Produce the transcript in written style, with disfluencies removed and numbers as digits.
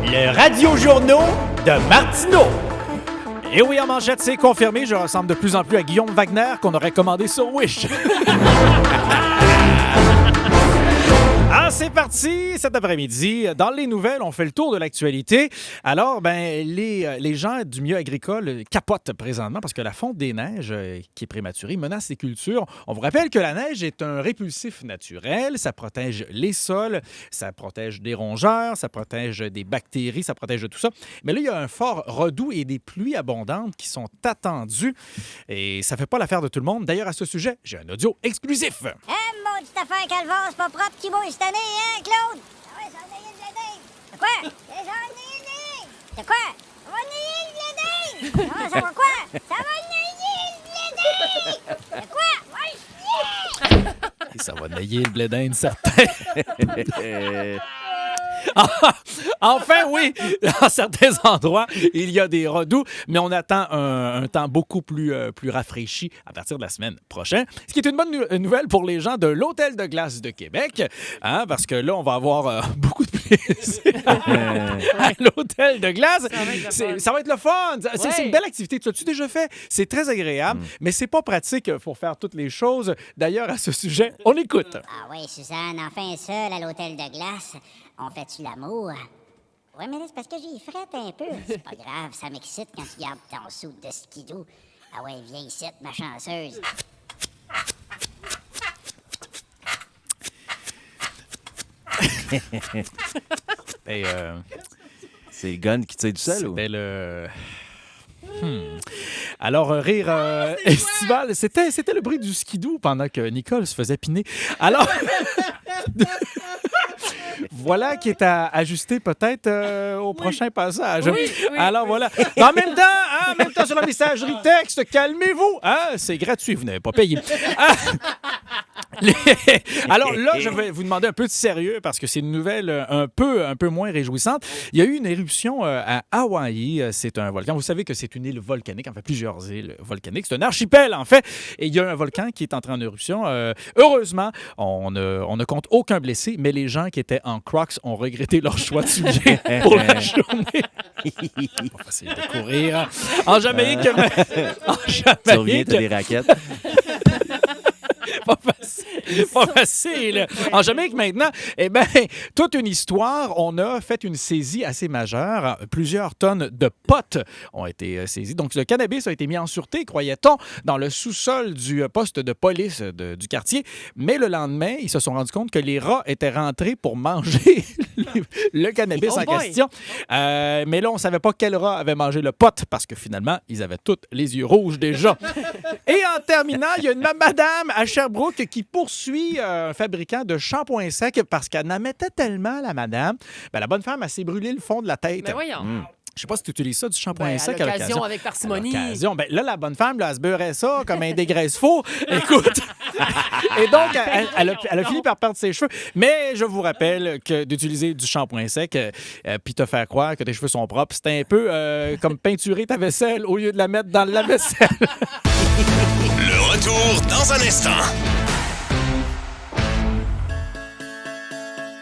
Le radio-journaux de Martineau. Et oui, en manchette, c'est confirmé. Je ressemble de plus en plus à Guillaume Wagner qu'on aurait commandé sur Wish. Ah, c'est parti cet après-midi. Dans les nouvelles, on fait le tour de l'actualité. Alors, les gens du milieu agricole capotent présentement parce que la fonte des neiges, qui est prématurée, menace les cultures. On vous rappelle que la neige est un répulsif naturel. Ça protège les sols, ça protège des rongeurs, ça protège des bactéries, ça protège de tout ça. Mais là, il y a un fort redout et des pluies abondantes qui sont attendues. Et ça fait pas l'affaire de tout le monde. D'ailleurs, à ce sujet, j'ai un audio exclusif. Maudite affaire calvaire, c'est pas propre qui mouille cette année, hein, Claude? Ah ouais, ça va nailler le bléding. De quoi? Ça va nailler le bléding. De quoi? Ça va nailler le bléding. Ah, ça va quoi? Ça va nailler le bléding. De quoi? Va chier. Ça va nailler le blédin, certain. Enfin, oui, dans certains endroits, il y a des redouts, mais on attend un temps beaucoup plus rafraîchi à partir de la semaine prochaine. Ce qui est une bonne nouvelle pour les gens de l'Hôtel de glace de Québec, hein, parce que là, on va avoir beaucoup de plaisir à l'Hôtel de glace. Ça va être le fun. C'est une belle activité. Tu l'as-tu déjà fait? C'est très agréable, mais c'est pas pratique pour faire toutes les choses. D'ailleurs, à ce sujet, on écoute. Ah oui, Suzanne, enfin seule à l'hôtel de glace. On fait-tu l'amour? Ouais, mais là, c'est parce que j'y frette un peu. C'est pas grave, ça m'excite quand tu gardes ton soude de skidoo. Ah ouais, viens ici, ma chanceuse. C'est le gun qui tire du sel, ou? C'était le... Alors, rire estival, c'était le bruit du skidoo pendant que Nicole se faisait piner. Alors... Voilà qui est à ajuster peut-être au prochain passage. Oui. Alors voilà. En même temps, sur la messagerie texte, calmez-vous. Hein? C'est gratuit, vous n'avez pas payé. Alors là, je vais vous demander un peu de sérieux parce que c'est une nouvelle un peu moins réjouissante. Il y a eu une éruption à Hawaï. C'est un volcan. Vous savez que c'est une île volcanique, enfin plusieurs îles volcaniques. C'est un archipel, en fait. Et il y a un volcan qui est entré en éruption. Heureusement, on ne compte aucun blessé, mais les gens qui étaient en Crocs ont regretté leur choix de sujet pour la journée. Pas facile de courir. En Jamaïque, Tu reviens, t'as des raquettes. Pas facile. En Jamaïque, maintenant, toute une histoire. On a fait une saisie assez majeure. Plusieurs tonnes de potes ont été saisies. Donc, le cannabis a été mis en sûreté, croyait-on, dans le sous-sol du poste de police du quartier. Mais le lendemain, ils se sont rendus compte que les rats étaient rentrés pour manger le cannabis en question. Mais là, on ne savait pas quel rat avait mangé le pot parce que finalement, ils avaient tous les yeux rouges déjà. Et en terminant, il y a une madame à Sherbrooke qui poursuit un fabricant de shampoing sec parce qu'elle en mettait tellement, la madame. La bonne femme, elle s'est brûlé le fond de la tête. Mais voyons. Je sais pas si tu utilises ça, du shampoing sec à l'occasion. Avec parcimonie. Là, la bonne femme, là, elle se beurrait ça comme un dégraisse-faux. Écoute. Et donc, elle a fini par perdre ses cheveux. Mais je vous rappelle que d'utiliser du shampoing sec puis te faire croire que tes cheveux sont propres, c'est un peu comme peinturer ta vaisselle au lieu de la mettre dans le lave-vaisselle. Le retour dans un instant.